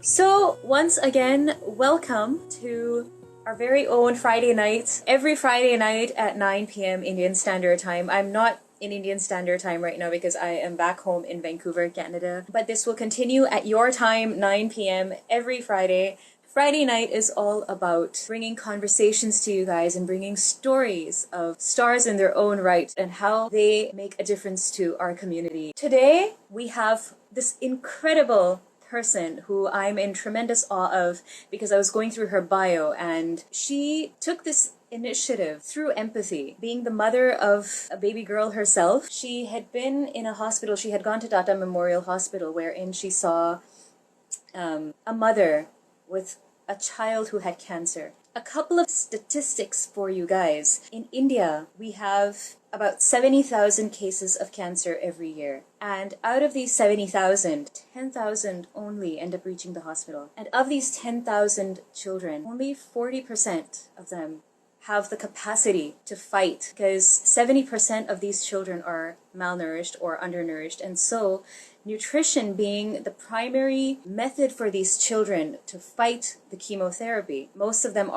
So, once again, welcome to our very own Friday night. Every Friday night at 9 p.m. Indian Standard Time. I'm not in Indian Standard Time right now because I am back home in Vancouver, Canada. But this will continue at your time, 9 p.m. every Friday. Friday night is all about bringing conversations to you guys and bringing stories of stars in their own right and how they make a difference to our community. Today, we have this incredible person who I'm in tremendous awe of because I was going through her bio and she took this initiative through empathy. Being the mother of a baby girl herself, she had been in a hospital. She had gone to Tata Memorial Hospital wherein she saw a mother with a child who had cancer. A couple of statistics for you guys. In India, we have about 70,000 cases of cancer every year. And out of these 70,000, 10,000 only end up reaching the hospital. And of these 10,000 children, only 40% of them have the capacity to fight because 70% of these children are malnourished or undernourished. And so nutrition being the primary method for these children to fight the chemotherapy. Most of them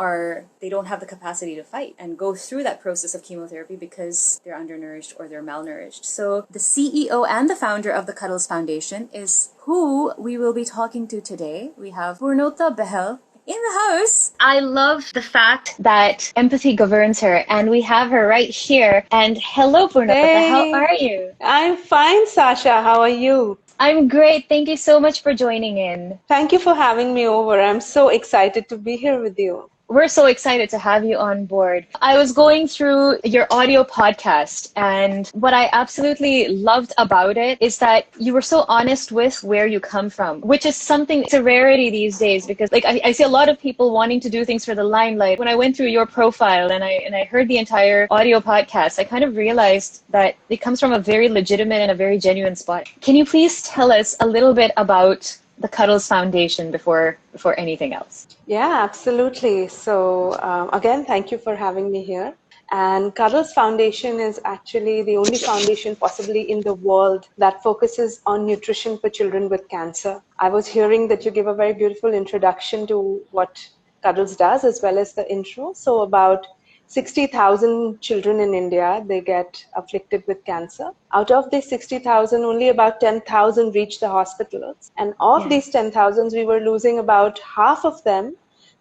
they don't have the capacity to fight and go through that process of chemotherapy because they're undernourished or they're malnourished. So the CEO and the founder of the Cuddles Foundation is who we will be talking to today. We have Purnotta Dutt Bahl in the house. I love the fact that empathy governs her, and we have her right here. And hello, Purnotta. Hey, how are you? I'm fine, Shashaa. How are you? I'm great. Thank you so much for joining in. Thank you for having me over. I'm so excited to be here with you. We're so excited to have you on board. I was going through your audio podcast, and what I absolutely loved about it is that you were so honest with where you come from, which is something, it's a rarity these days because I see a lot of people wanting to do things for the limelight. When I went through your profile and I heard the entire audio podcast, I kind of realized that it comes from a very legitimate and a very genuine spot. Can you please tell us a little bit about the Cuddles Foundation before anything else? Yeah, absolutely. So again, thank you for having me here. And Cuddles Foundation is actually the only foundation possibly in the world that focuses on nutrition for children with cancer. I was hearing that you give a very beautiful introduction to what Cuddles does as well as the intro. So about 60,000 children in India, they get afflicted with cancer. Out of these 60,000, only about 10,000 reach the hospitals. And of these 10,000, we were losing about half of them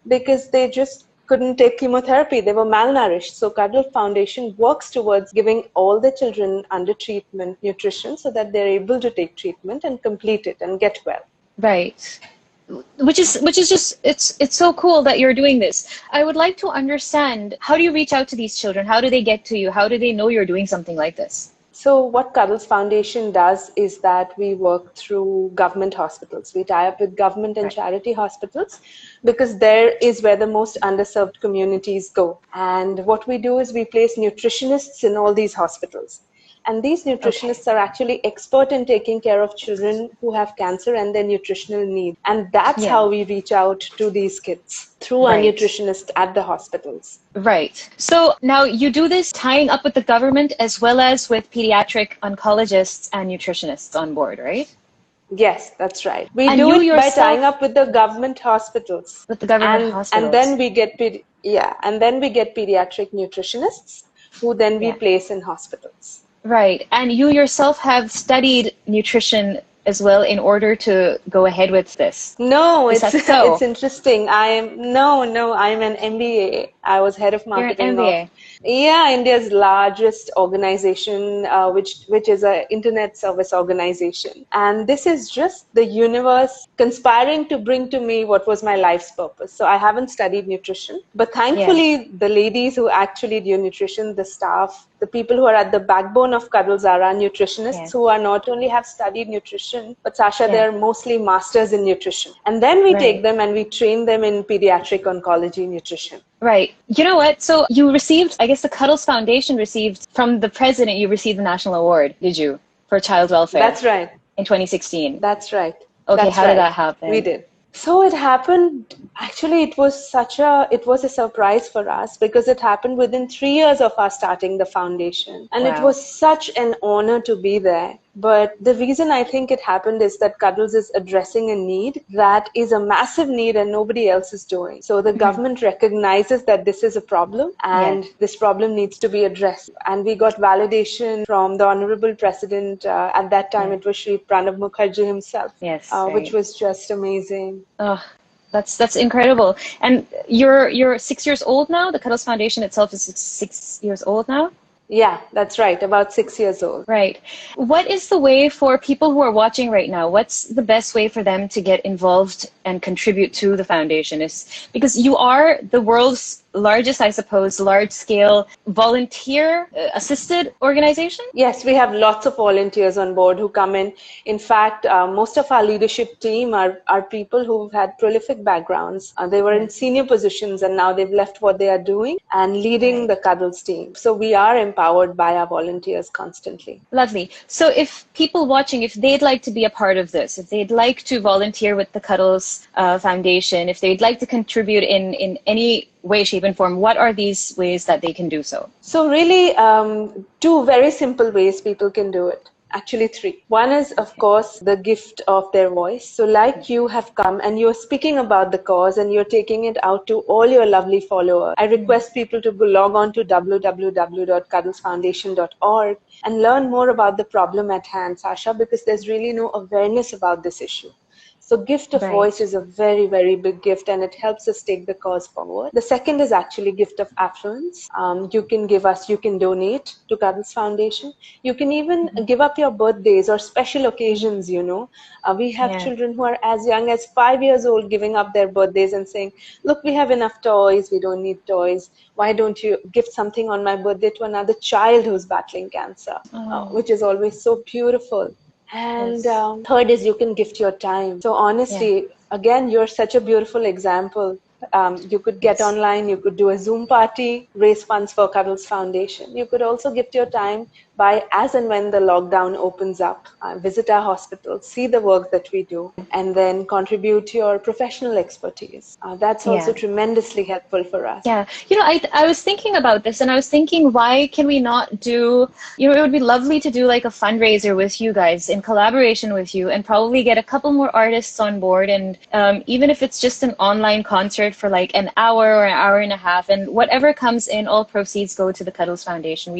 because they just couldn't take chemotherapy. They were malnourished. So Cuddles Foundation works towards giving all the children under treatment nutrition so that they're able to take treatment and complete it and get well. Right. Which is just it's so cool that you're doing this. I would like to understand, how do you reach out to these children? How do they get to you? How do they know you're doing something like this? So what Cuddles Foundation does is that we work through government hospitals. We tie up with government and charity hospitals because there is where the most underserved communities go. And what we do is we place nutritionists in all these hospitals. And these nutritionists are actually expert in taking care of children who have cancer and their nutritional needs. And that's how we reach out to these kids, through our nutritionist at the hospitals. Right. So now you do this tying up with the government as well as with pediatric oncologists and nutritionists on board, right? Yes, that's right. We do it by tying up with the government hospitals. With the government hospitals. And then we get pediatric nutritionists who then we place in hospitals. Right. And you yourself have studied nutrition as well in order to go ahead with this. No, it's interesting. I'm an MBA. I was head of marketing. You're an MBA. India's largest organization, which is an internet service organization. And this is just the universe conspiring to bring to me what was my life's purpose. So I haven't studied nutrition, but thankfully the ladies who actually do nutrition, the staff, the people who are at the backbone of Cuddles are our nutritionists who are not only have studied nutrition, but Shashaa, they're mostly masters in nutrition. And then we take them and we train them in pediatric oncology nutrition. Right. You know what? So you received, I guess the Cuddles Foundation received, from the president, you received the national award, did you? For child welfare. That's right. In 2016. That's right. Okay, how did that happen? We did. So it happened, actually it was a surprise for us because it happened within 3 years of us starting the foundation. And it was such an honor to be there But the reason I think it happened is that Cuddles is addressing a need that is a massive need and nobody else is doing. So the government recognizes that this is a problem and this problem needs to be addressed. And we got validation from the Honorable President. At that time, it was Shri Pranab Mukherjee himself, which was just amazing. Oh, that's incredible. And you're 6 years old now? The Cuddles Foundation itself is 6 years old now? Yeah, that's right. About 6 years old. Right. What is the way for people who are watching right now? What's the best way for them to get involved and contribute to the foundation? Because you are the world's largest, I suppose, large-scale volunteer-assisted organization? Yes, we have lots of volunteers on board who come in. In fact, most of our leadership team are people who've had prolific backgrounds. They were in senior positions and now they've left what they are doing and leading the Cuddles team. So we are empowered by our volunteers constantly. Lovely. So if people watching, if they'd like to be a part of this, if they'd like to volunteer with the Cuddles Foundation, if they'd like to contribute in any way, shape, and form, what are these ways that they can do so? So really, two very simple ways people can do it. Actually, three. One is, of course, the gift of their voice. So like you have come and you're speaking about the cause and you're taking it out to all your lovely followers. I request people to log on to www.cuddlesfoundation.org and learn more about the problem at hand, Shashaa, because there's really no awareness about this issue. So gift of voice is a very, very big gift and it helps us take the cause forward. The second is actually gift of affluence. You can you can donate to Cuddles Foundation. You can even give up your birthdays or special occasions, We have children who are as young as 5 years old giving up their birthdays and saying, look, we have enough toys, we don't need toys. Why don't you gift something on my birthday to another child who's battling cancer, which is always so beautiful. And third is you can gift your time. So honestly, again, you're such a beautiful example. You could get online, you could do a Zoom party, raise funds for Cuddles Foundation. You could also gift your time by as and when the lockdown opens up, visit our hospitals, see the work that we do, and then contribute your professional expertise. That's also tremendously helpful for us. Yeah. I was thinking about this and I was thinking, why can we not do, it would be lovely to do like a fundraiser with you guys in collaboration with you and probably get a couple more artists on board. And even if it's just an online concert for like an hour or an hour and a half, and whatever comes in, all proceeds go to the Cuddles Foundation.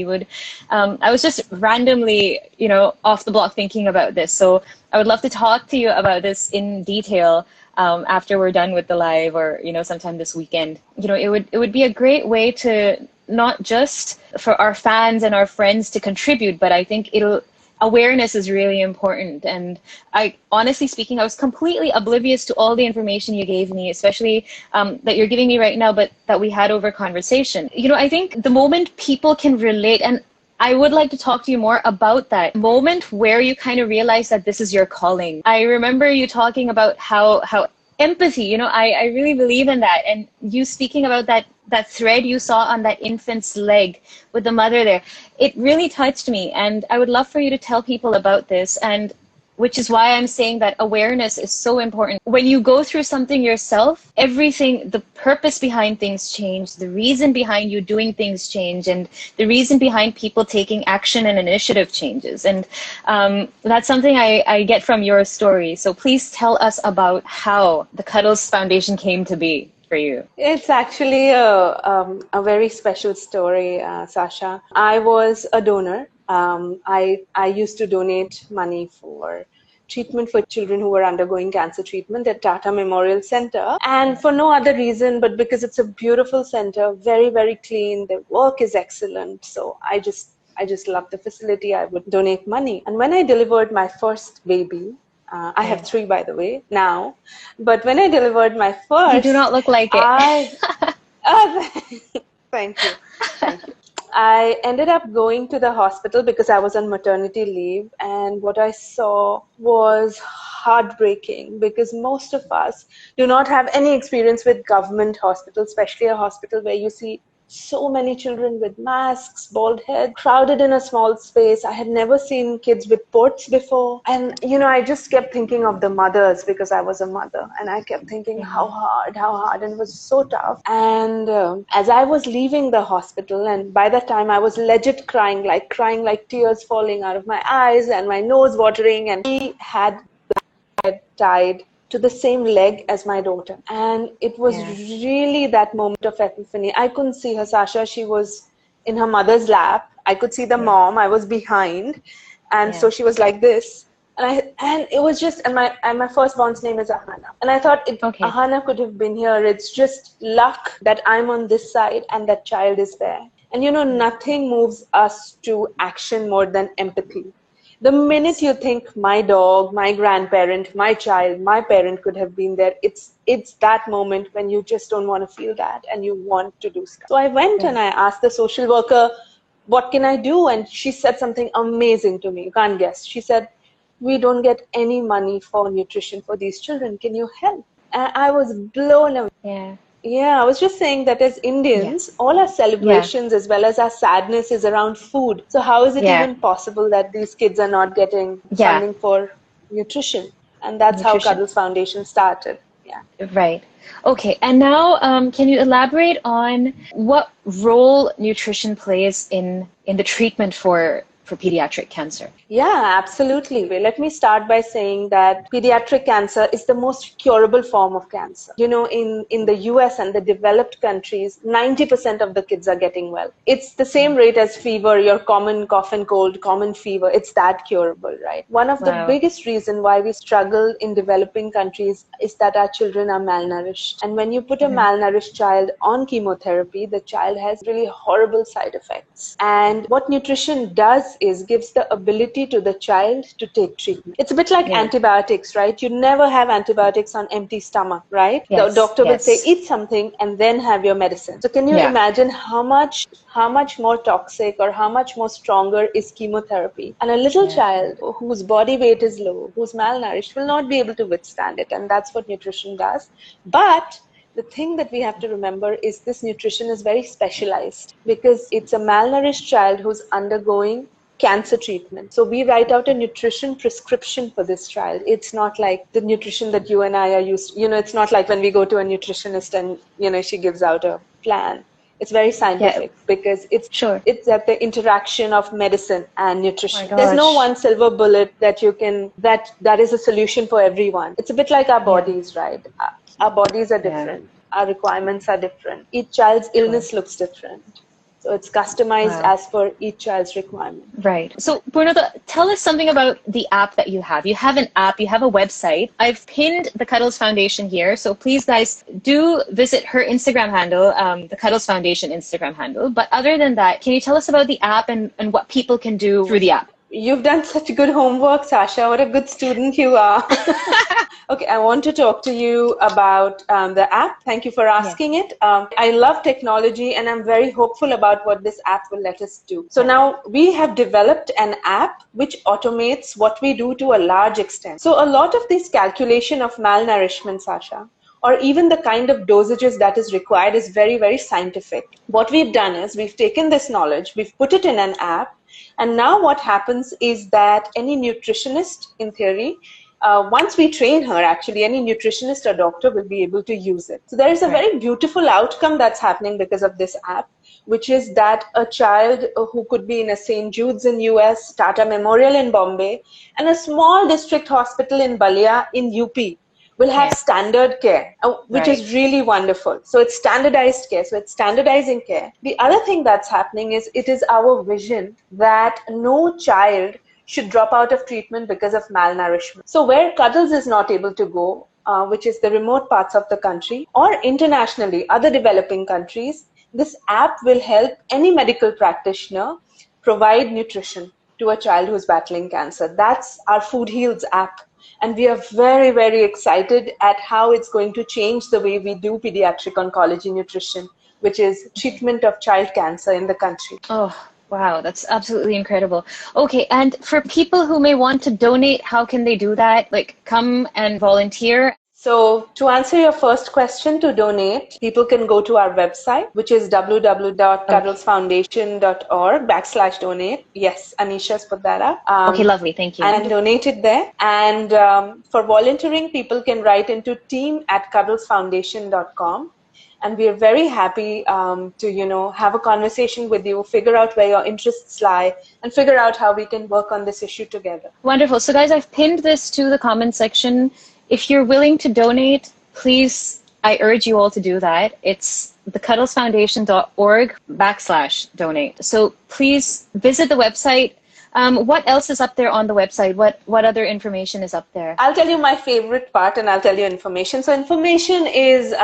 I was just randomly, off the block thinking about this. So I would love to talk to you about this in detail after we're done with the live or, sometime this weekend. It would be a great way to not just for our fans and our friends to contribute, but I think awareness is really important. And honestly speaking, I was completely oblivious to all the information you gave me, especially that you're giving me right now, but that we had over conversation. I think the moment people can relate, and I would like to talk to you more about that moment where you kind of realize that this is your calling. I remember you talking about how empathy, I really believe in that. And you speaking about that thread you saw on that infant's leg with the mother there, it really touched me. And I would love for you to tell people about this, and which is why I'm saying that awareness is so important. When you go through something yourself, everything, the purpose behind things change, the reason behind you doing things change, and the reason behind people taking action and initiative changes. And that's something I get from your story. So please tell us about how the Cuddles Foundation came to be for you. It's actually a very special story, Shashaa. I was a donor. I used to donate money for treatment for children who were undergoing cancer treatment at Tata Memorial Center, and for no other reason but because it's a beautiful center, very, very clean. The work is excellent. So I just love the facility. I would donate money. And when I delivered my first baby, I have 3, by the way, now. But when I delivered my first... You do not look like it. Thank you. Thank you. I ended up going to the hospital because I was on maternity leave. And what I saw was heartbreaking because most of us do not have any experience with government hospitals, especially a hospital where you see so many children with masks, bald head, crowded in a small space. I had never seen kids with ports before. And, I just kept thinking of the mothers because I was a mother. And I kept thinking how hard. And it was so tough. And as I was leaving the hospital, and by that time I was legit crying like tears falling out of my eyes and my nose watering. And he had tied to the same leg as my daughter. And it was really that moment of epiphany. I couldn't see her, Shashaa. She was in her mother's lap. I could see the mom. I was behind. And so she was like this. And it was just, and my firstborn's name is Ahana. And I thought, Ahana could have been here. It's just luck that I'm on this side and that child is there. And nothing moves us to action more than empathy. The minute you think my dog, my grandparent, my child, my parent could have been there, it's that moment when you just don't want to feel that and you want to do stuff. So I went and I asked the social worker, what can I do? And she said something amazing to me. You can't guess. She said, we don't get any money for nutrition for these children. Can you help? And I was blown away. Yeah, I was just saying that as Indians, all our celebrations as well as our sadness is around food. So how is it even possible that these kids are not getting funding for nutrition? And that's how Cuddles Foundation started. Right. Okay. And now, can you elaborate on what role nutrition plays in the treatment for pediatric cancer? Yeah, absolutely. Let me start by saying that pediatric cancer is the most curable form of cancer. In the US and the developed countries, 90% of the kids are getting well. It's the same rate as fever, your common cough and cold, common fever. It's that curable, right? One of the biggest reasons why we struggle in developing countries is that our children are malnourished. And when you put a malnourished child on chemotherapy, the child has really horrible side effects. And what nutrition does is gives the ability to the child to take treatment. It's a bit like antibiotics, right? You never have antibiotics on empty stomach, right? The doctor will say, eat something and then have your medicine. So can you imagine how much more toxic or how much more stronger is chemotherapy? And a little child whose body weight is low, who's malnourished, will not be able to withstand it. And that's what nutrition does. But the thing that we have to remember is this nutrition is very specialized because it's a malnourished child who's undergoing cancer treatment. So we write out a nutrition prescription for this child. It's not like the nutrition that you and I are used to. It's not like when we go to a nutritionist and, she gives out a plan. It's very scientific because it's at the interaction of medicine and nutrition. There's no one silver bullet that that is a solution for everyone. It's a bit like our bodies, right? Our bodies are different. Our requirements are different. Each child's illness looks different. So it's customized as per each child's requirement. Right. So Purnotta, tell us something about the app that you have. You have an app, you have a website. I've pinned the Cuddles Foundation here. So please guys do visit her Instagram handle, the Cuddles Foundation Instagram handle. But other than that, can you tell us about the app and what people can do through the app? You've done such good homework, Shashaa. What a good student you are. Okay, I want to talk to you about the app. Thank you for asking it. I love technology and I'm very hopeful about what this app will let us do. So now we have developed an app which automates what we do to a large extent. So a lot of this calculation of malnourishment, Shashaa, or even the kind of dosages that is required is very, very scientific. What we've done is we've taken this knowledge, we've put it in an app, and now what happens is that any nutritionist, in theory, once we train her, actually, any nutritionist or doctor will be able to use it. So there is a very beautiful outcome that's happening because of this app, which is that a child who could be in a St. Jude's in US, Tata Memorial in Bombay, and a small district hospital in Balia in UP will have standard care, which is really wonderful. So it's standardized care. So it's standardizing care. The other thing that's happening is it is our vision that no child should drop out of treatment because of malnourishment. So where Cuddles is not able to go, which is the remote parts of the country, or internationally, other developing countries, this app will help any medical practitioner provide nutrition to a child who's battling cancer. That's our Food Heals app. And we are very, very excited at how it's going to change the way we do pediatric oncology nutrition, which is treatment of child cancer in the country. Oh, wow. That's absolutely incredible. Okay. And for people who may want to donate, how can they do that? Like come and volunteer? So to answer your first question, to donate, people can go to our website, which is www.cuddlesfoundation.org/donate. Yes, Anisha's put that up. Okay, lovely. Thank you. And donate it there. And for volunteering, people can write into team@cuddlesfoundation.com. And we are very happy to, have a conversation with you, figure out where your interests lie, and figure out how we can work on this issue together. Wonderful. So guys, I've pinned this to the comment section. If you're willing to donate, please, I urge you all to do that. It's thecuddlesfoundation.org/donate. So please visit the website. What else is up there on the website? What other information is up there? I'll tell you my favorite part, and I'll tell you information. So information is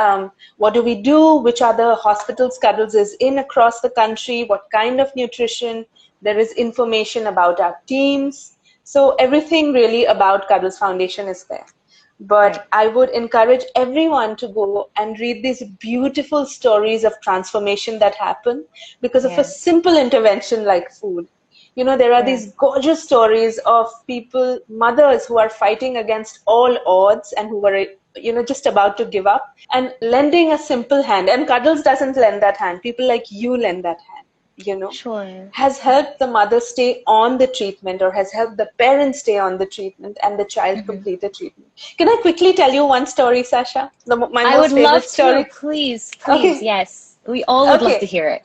what do we do, which other hospitals Cuddles is in across the country, what kind of nutrition. There is information about our teams. So everything really about Cuddles Foundation is there. But right. I would encourage everyone to go and read these beautiful stories of transformation that happen because of a simple intervention like food. There are these gorgeous stories of people, mothers who are fighting against all odds and who are, just about to give up and lending a simple hand. And Cuddles doesn't lend that hand. People like you lend that hand. Sure. Has helped the mother stay on the treatment or has helped the parents stay on the treatment and the child complete the treatment. Can I quickly tell you one story, Shashaa? I would love to. Please, okay. Yes. We all would love to hear it.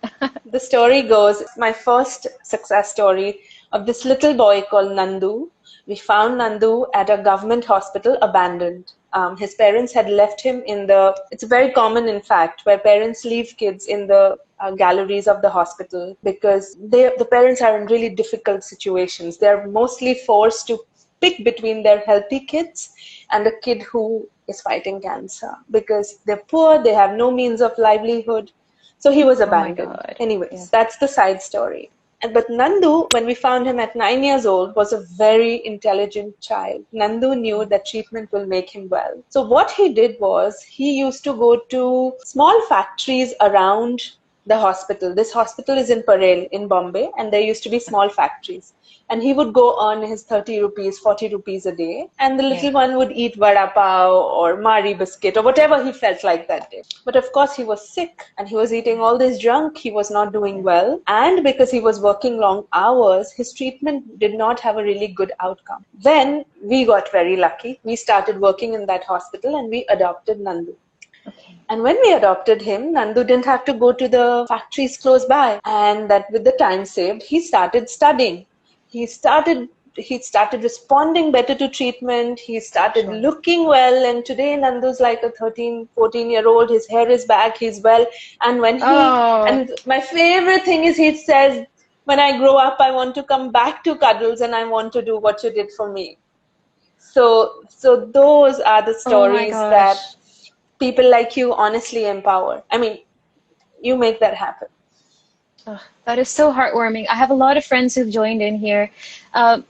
The story goes, my first success story of this little boy called Nandu. We found Nandu at a government hospital abandoned. His parents had left him it's very common in fact, where parents leave kids in the galleries of the hospital because the parents are in really difficult situations. They're mostly forced to pick between their healthy kids and a kid who is fighting cancer because they're poor, they have no means of livelihood. So he was abandoned. Anyways, that's the side story. But Nandu, when we found him at 9 years old, was a very intelligent child. Nandu knew that treatment will make him well. So what he did was he used to go to small factories around the hospital. This hospital is in Parel in Bombay, and there used to be small factories. And he would go earn his 30 rupees, 40 rupees a day. And the little one would eat vada pav or Mari biscuit or whatever he felt like that day. But of course, he was sick and he was eating all this junk. He was not doing well. And because he was working long hours, his treatment did not have a really good outcome. Then we got very lucky. We started working in that hospital and we adopted Nandu. Okay. And when we adopted him, Nandu didn't have to go to the factories close by. And that with the time saved, he started studying. He started responding better to treatment. He started looking well. And today Nandu's like a 13, 14-year-old. His hair is back. He's well. And and my favorite thing is he says, when I grow up, I want to come back to Cuddles and I want to do what you did for me. So those are the stories that people like you honestly empower. I mean, you make that happen. Oh, that is so heartwarming. I have a lot of friends who've joined in here.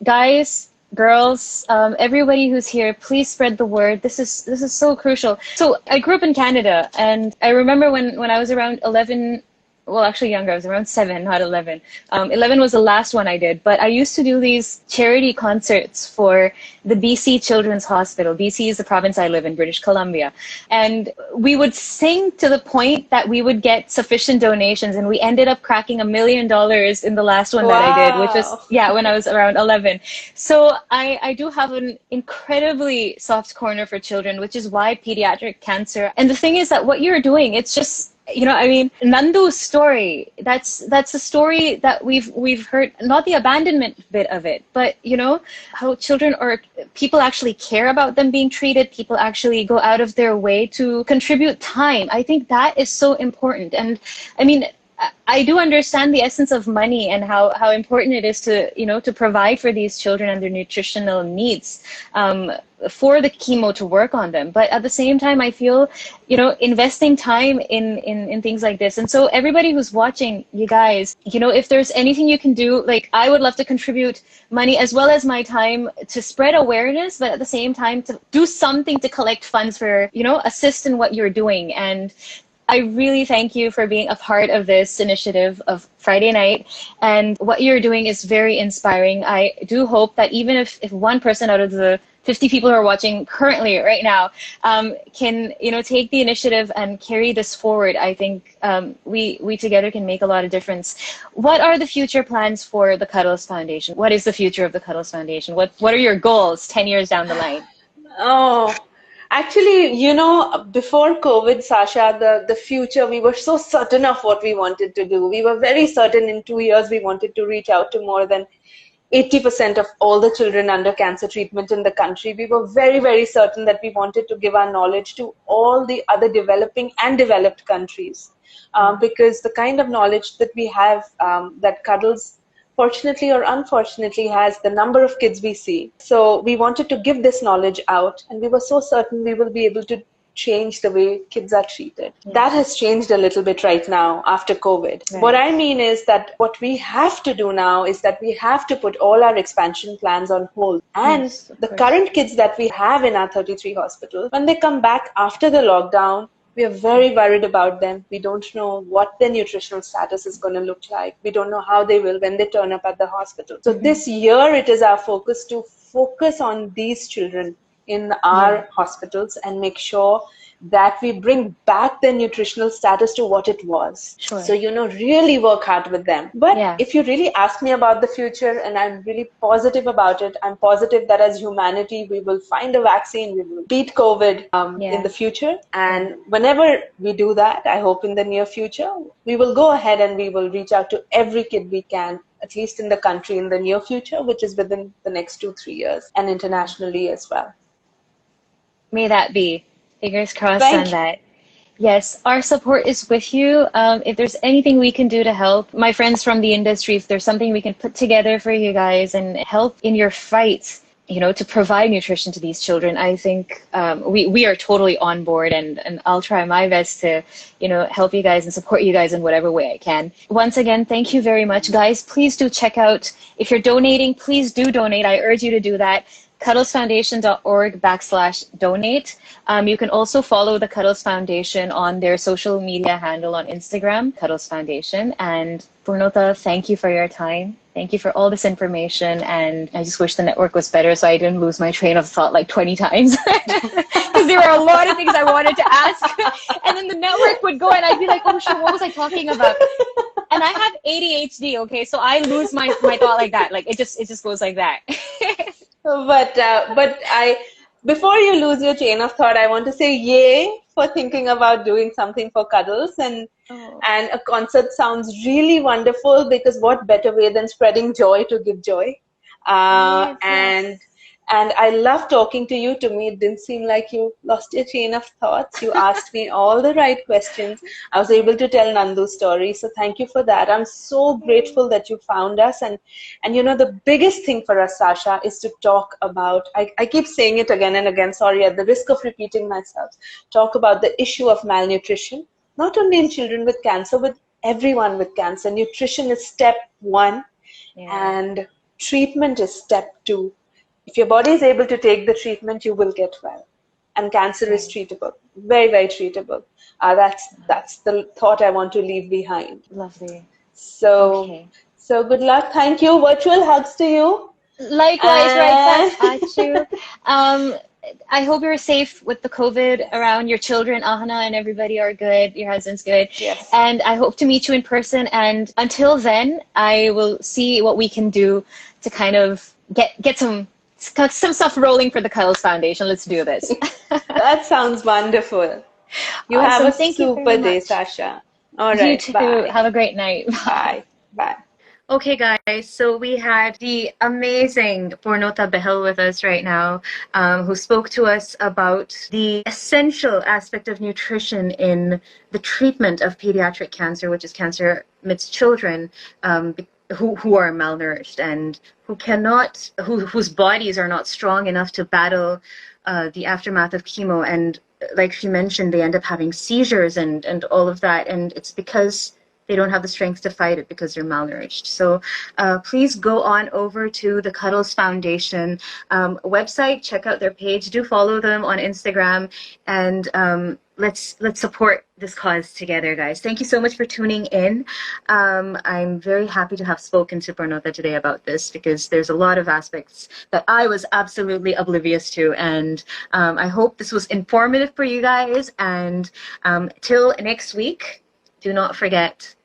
Guys, girls, everybody who's here, please spread the word. This is so crucial. So I grew up in Canada, and I remember when I was around 11, well, actually younger, I was around 7, not 11. 11 was the last one I did, but I used to do these charity concerts for the BC Children's Hospital. BC is the province I live in, British Columbia. And we would sing to the point that we would get sufficient donations, and we ended up cracking $1 million in the last one that I did, which was, when I was around 11. So I do have an incredibly soft corner for children, which is why pediatric cancer. And the thing is that what you're doing, it's just, Nandu's story, that's a story that we've heard, not the abandonment bit of it, but, how children or people actually care about them being treated. People actually go out of their way to contribute time. I think that is so important. And I mean, I do understand the essence of money and how important it is to, to provide for these children and their nutritional needs for the chemo to work on them. But at the same time, I feel, investing time in things like this. And so everybody who's watching, you guys, if there's anything you can do, like I would love to contribute money as well as my time to spread awareness, but at the same time to do something to collect funds for, assist in what you're doing. And I really thank you for being a part of this initiative of Friday Night, and what you're doing is very inspiring. I do hope that even if one person out of the 50 people who are watching currently right now can, take the initiative and carry this forward, I think we together can make a lot of difference. What are the future plans for the Cuddles Foundation? What is the future of the Cuddles Foundation? What are your goals 10 years down the line? Oh, actually, before COVID, Shashaa, the future, we were so certain of what we wanted to do. We were very certain in 2 years we wanted to reach out to more than 80% of all the children under cancer treatment in the country. We were very, very certain that we wanted to give our knowledge to all the other developing and developed countries. Because the kind of knowledge that we have, that Cuddles, fortunately or unfortunately, has the number of kids we see. So we wanted to give this knowledge out, and we were so certain we will be able to change the way kids are treated. That has changed a little bit right now after COVID. Right. What I mean is that what we have to do now is that we have to put all our expansion plans on hold. And the current kids that we have in our 33 hospitals, when they come back after the lockdown, we are very worried about them. We don't know what their nutritional status is going to look like. We don't know how they will when they turn up at the hospital. So this year, it is our focus to focus on these children in our hospitals and make sure that we bring back their nutritional status to what it was. Sure. So, really work hard with them. But if you really ask me about the future, and I'm really positive about it, I'm positive that as humanity, we will find a vaccine, we will beat COVID in the future. And whenever we do that, I hope in the near future, we will go ahead and we will reach out to every kid we can, at least in the country in the near future, which is within the next 2-3 years, and internationally as well. May that be. Fingers crossed on that. Yes, our support is with you. If there's anything we can do to help, my friends from the industry, if there's something we can put together for you guys and help in your fight, to provide nutrition to these children, I think we are totally on board, and I'll try my best to, help you guys and support you guys in whatever way I can. Once again, thank you very much, guys. Please do check out, if you're donating, please do donate. I urge you to do that. cuddlesfoundation.org/donate. You can also follow the Cuddles Foundation on their social media handle on Instagram, Cuddles Foundation. And Purnotta, thank you for your time. Thank you for all this information. And I just wish the network was better so I didn't lose my train of thought like 20 times. Because there were a lot of things I wanted to ask. And then the network would go and I'd be like, oh shit, what was I talking about? And I have ADHD, okay? So I lose my thought like that. Like it just goes like that. But before you lose your chain of thought, I want to say yay for thinking about doing something for Cuddles, and a concert sounds really wonderful, because what better way than spreading joy to give joy? And I love talking to you. To me, it didn't seem like you lost your chain of thoughts. You asked me all the right questions. I was able to tell Nandu's story. So thank you for that. I'm so grateful that you found us. And the biggest thing for us, Shashaa, is to talk about, I keep saying it again and again, sorry, at the risk of repeating myself, talk about the issue of malnutrition, not only in children with cancer, but everyone with cancer. Nutrition is step 1 and treatment is step 2. If your body is able to take the treatment, you will get well. And cancer is treatable, very, very treatable. That's the thought I want to leave behind. Lovely. So good luck. Thank you. Virtual hugs to you. Likewise, right back at you. I hope you're safe with the COVID around. Your children, Ahana, and everybody are good. Your husband's good. Yes. And I hope to meet you in person. And until then, I will see what we can do to kind of get some stuff rolling for the Cuddles Foundation. Let's do this. That sounds wonderful. You have a super day, Shashaa. All right. You too. Bye. Have a great night. Bye. Bye. Okay, guys, so we had the amazing Purnotta Bahl with us right now, who spoke to us about the essential aspect of nutrition in the treatment of pediatric cancer, which is cancer amidst children who are malnourished and whose bodies are not strong enough to battle the aftermath of chemo. And like she mentioned, they end up having seizures and all of that. And it's because they don't have the strength to fight it because they're malnourished. So please go on over to the Cuddles Foundation website, check out their page, do follow them on Instagram, and let's support this cause together, guys. Thank you so much for tuning in. I'm very happy to have spoken to Purnotta today about this, because there's a lot of aspects that I was absolutely oblivious to, and I hope this was informative for you guys. And till next week, do not forget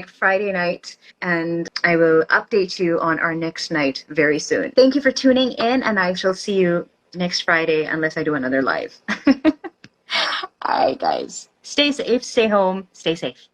#Friday night, and I will update you on our next night very soon. Thank you for tuning in, and I shall see you next Friday unless I do another live. All right, guys. Stay safe, stay home, stay safe.